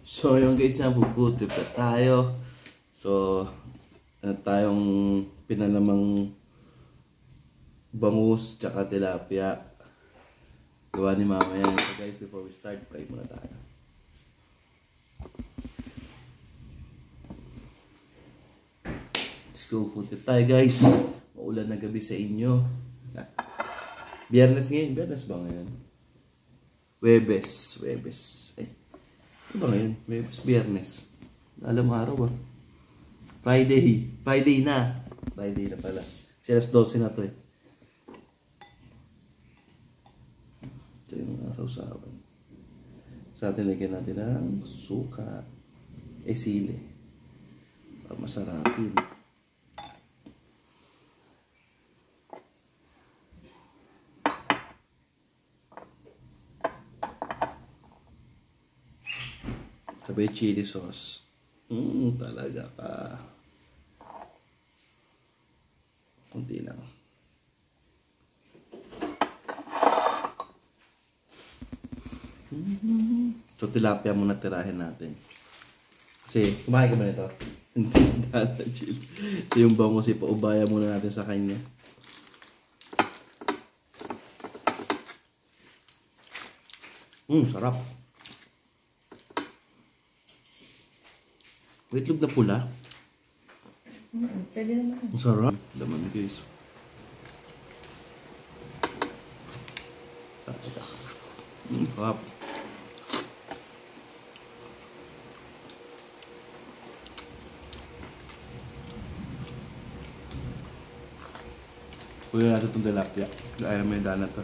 So yung guys na food trip na tayo. So ano tayong pinanamang bangus tsaka tilapia. Gawa ni mama yan. So guys, before we start, pray muna tayo. Let's go, food trip tayo guys. Maulan na gabi sa inyo. Biyernes ngayon. Biyernes ba ngayon? Webes. Ano ba ngayon? Webes, Biyernes. Alam mo araw ba? Friday na. Friday na pala. Alas 12 na to eh. Ito yung araw sa akin. Sa atin, lagyan natin ng suka. Sili. Para masarapin. Sabay chili sauce. Talaga ka. Kunti lang. So tilapia muna tirahin natin. Kasi kumain ka ba nito? Hindi. So yung bangus ipaubaya muna natin sa kanya. Sarap. Itlog na pula. Pwede naman. Ang sarap. Laman guys. Sarap. Kuya natin itong tilapia. Kaya naman yung daan na ito.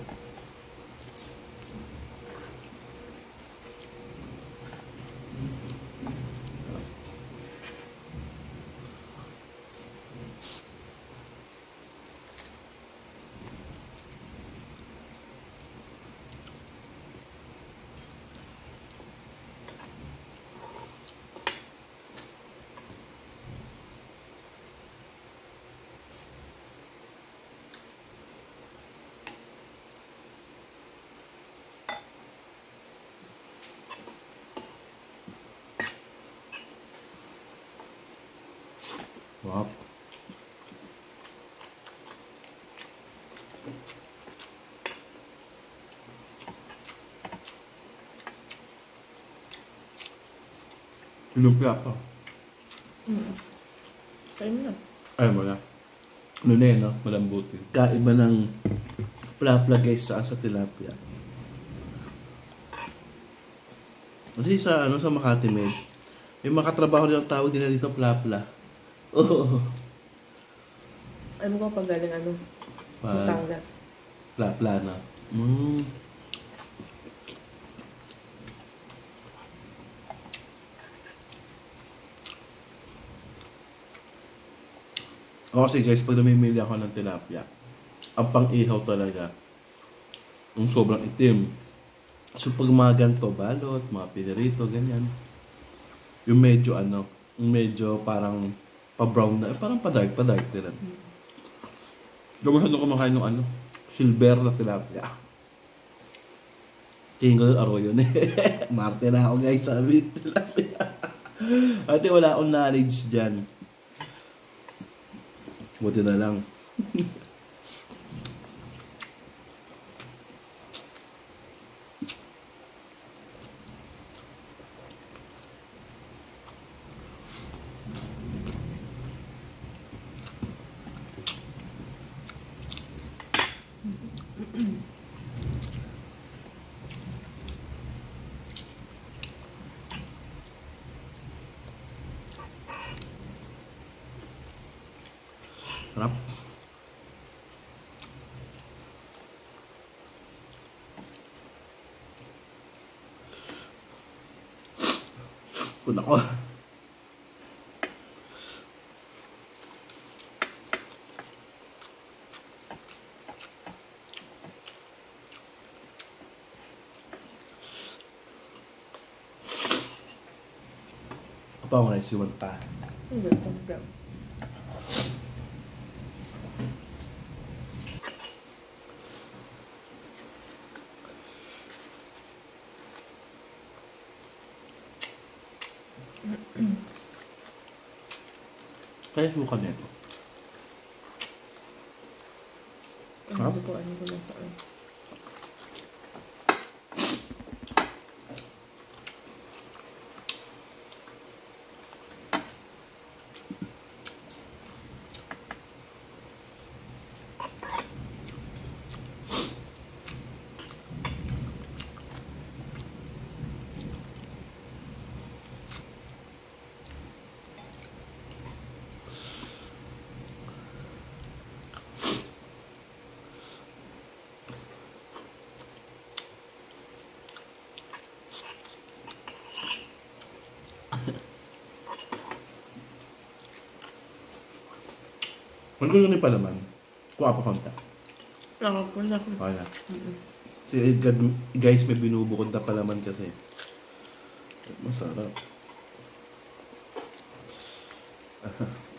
Wow. Lumpia pa. Kaya mo na. Ay mo na. Ano na yun, no? Malambutin. Kaiba ng plapla guys sa tilapia. Kasi sa Makati may makatrabaho din ang tawag din dito plapla. Oo. Ano ko pag galing Batangas. Plapla na. O kasi guys, pag namimili ako ng tilapia, ang pang-ihaw talaga, yung sobrang itim. So pag mga ganito, balot, mga pinirito, ganyan. Yung medyo parang pa-brown na, parang pa-dark din. Gamahan ko kumakain ng silver na tilapia. Tingin ko yung Arroyo na eh. Marte na ako guys, sabi tilapia. Ate, wala akong knowledge dyan. Buti na lang. Sarap. Kung ako. Apa ako na isiwan pa? Hindi, problem. Kaya suka nito. Ano ko, ano ko nasaan. Magulo ni palaman. Kuha pa konta. Nakapun ako. Okay na. Si Edgar, guys, may binubukod na palaman kasi. Masarap.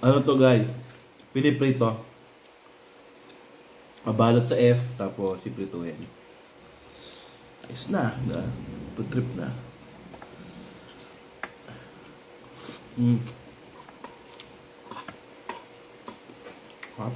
Ano to guys? Piniprito. Mabalot sa F, tapos iprituhin. Ayos na. Trip na. Hop.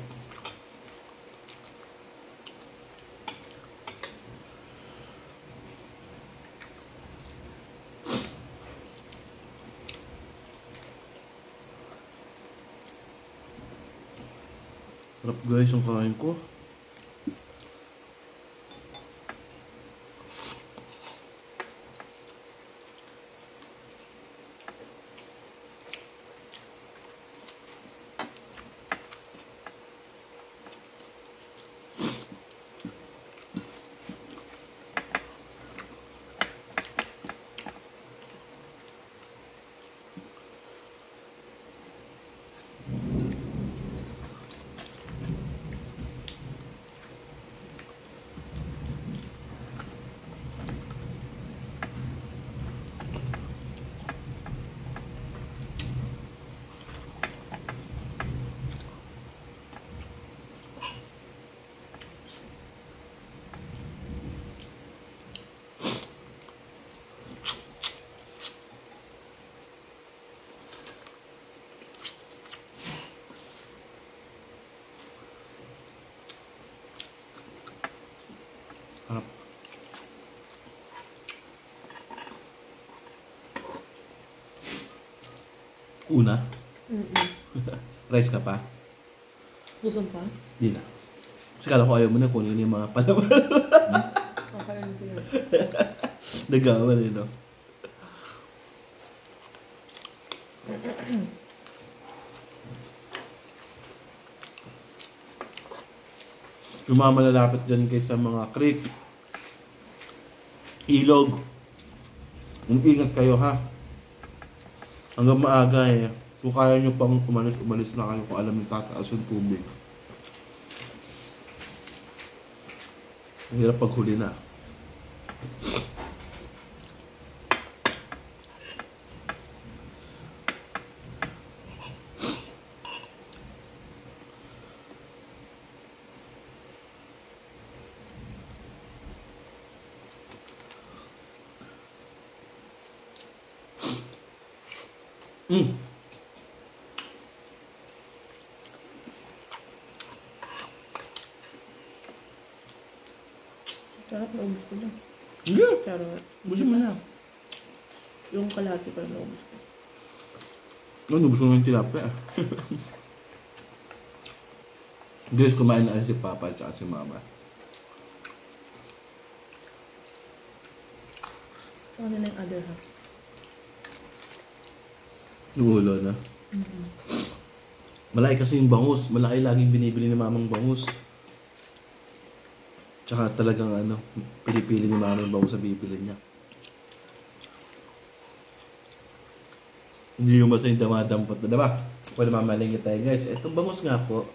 Sarap guys ang kain ko. Harap. Una? Rice ka pa? Gusto pa? Di na. Kasi kala ko ayaw mo na kunin yung mga palaman. Kakain ko yun. Nagawa rin, no? Yung mga malalapit dyan kayo sa mga creek, ilog, ingat kayo ha. Hanggang maaga eh. Kung kaya nyo pang umalis na kayo kung alam yung tataas yung tubig. Ang hirap paghuli na. Sarap, naubos ko na. Yeah. Charot. Busin mo na. Yung kalahati pa naubos ko. Nubos ko na yung tilapia. Guys, kumain na si Papa at si Mama. Sa kanila yung other half. Nuulo na. Malaki kasi yung bangus. Malaki laging binibili ni Mamang bangus. Tsaka talagang pinipili ni Mamang bangus sa bibili niya. Hindi yung basta yung damadampot na, diba? Pwede mamalingit tayo guys. Ito bangus nga po.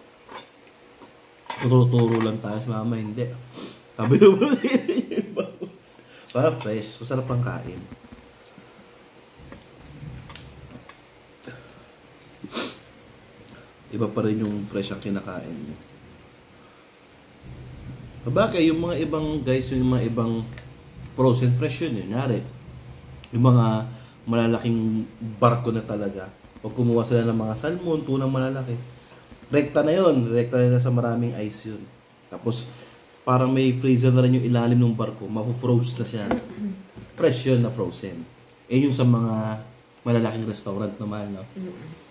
Turo-turo lang tayo sa Mama, hindi. Sabi naman yung bangus. Para fresh. Masarap ang kain. Iba pa rin yung fresh ang kinakain niyo. Bagay, yung mga ibang guys, yung mga ibang frozen fresh yun. Yun, yung mga malalaking barko na talaga. Pag kumuha sila ng mga salmon, tunang malalaki, rekta na yun. Rekta na sa maraming ice yun. Tapos, parang may freezer na rin yung ilalim ng barko. Mapu-froze na siya. Fresh yun na frozen. Yung sa mga malalaking restaurant naman. No?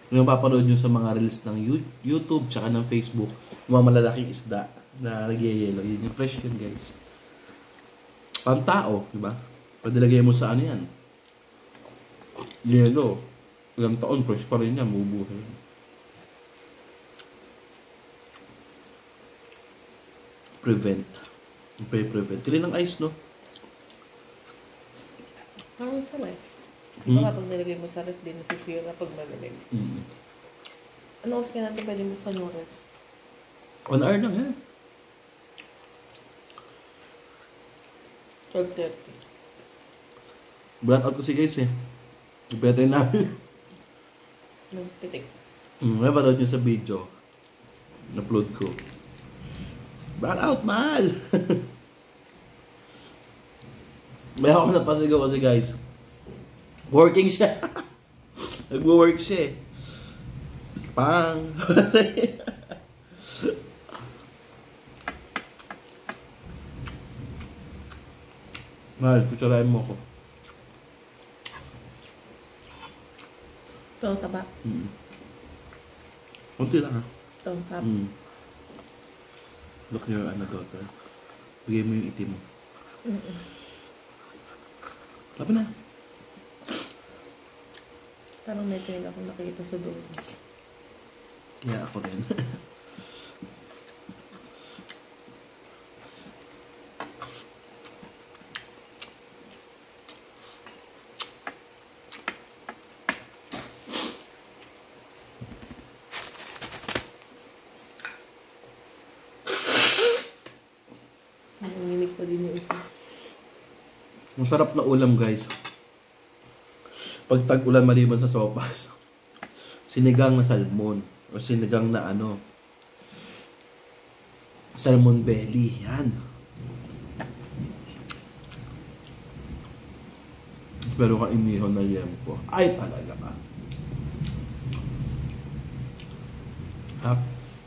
Yung papanood nyo sa mga reels ng YouTube tsaka ng Facebook, yung mga malalaking isda na nagyayelo. Yun yung fresh yun, guys. Pang tao, di ba? Padilagay mo sa ano yan. Yelo. Ilang taon, fresh pa rin yan. Mabubuhay. Prevent. Prevent. Kili ng ice, no? Parang sa ref. Baka pag nilagay mo sa ref, din nasisira pag malamig. Ano oras ka natin pwede buksan yung ref? 1 hour lang, yan. 12:30. Brand out ko si guys, eh. Better namin. Nagpitik. May panood nyo sa video. Na-upload ko. Brand out, mahal! May ako napasigaw kasi guys. Working siya. Nag-work siya, eh. Pang! Mahal, kutsarain mo ko. Ito, taba. Kunti lang, ha? Ito, hap. Look your daughter. Bigay mo yung itim mo. Labi na. Parang may tinig ako nakita sa dulo. Kaya ako rin. Nanginginig pa din yung isa. Masarap na ulam, guys. Pag tag-ulan maliban sa sopas. Sinigang na salmon. O sinigang na ano. Salmon belly. Yan. Pero kainihon na liempo. Ay, talaga ba?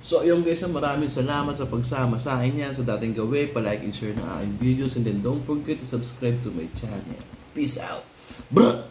So, yung guys, maraming salamat sa pagsama sa akin yan. So, dating gawin, palike and share na aking videos. And then, don't forget to subscribe to my channel. Peace out. Bruh!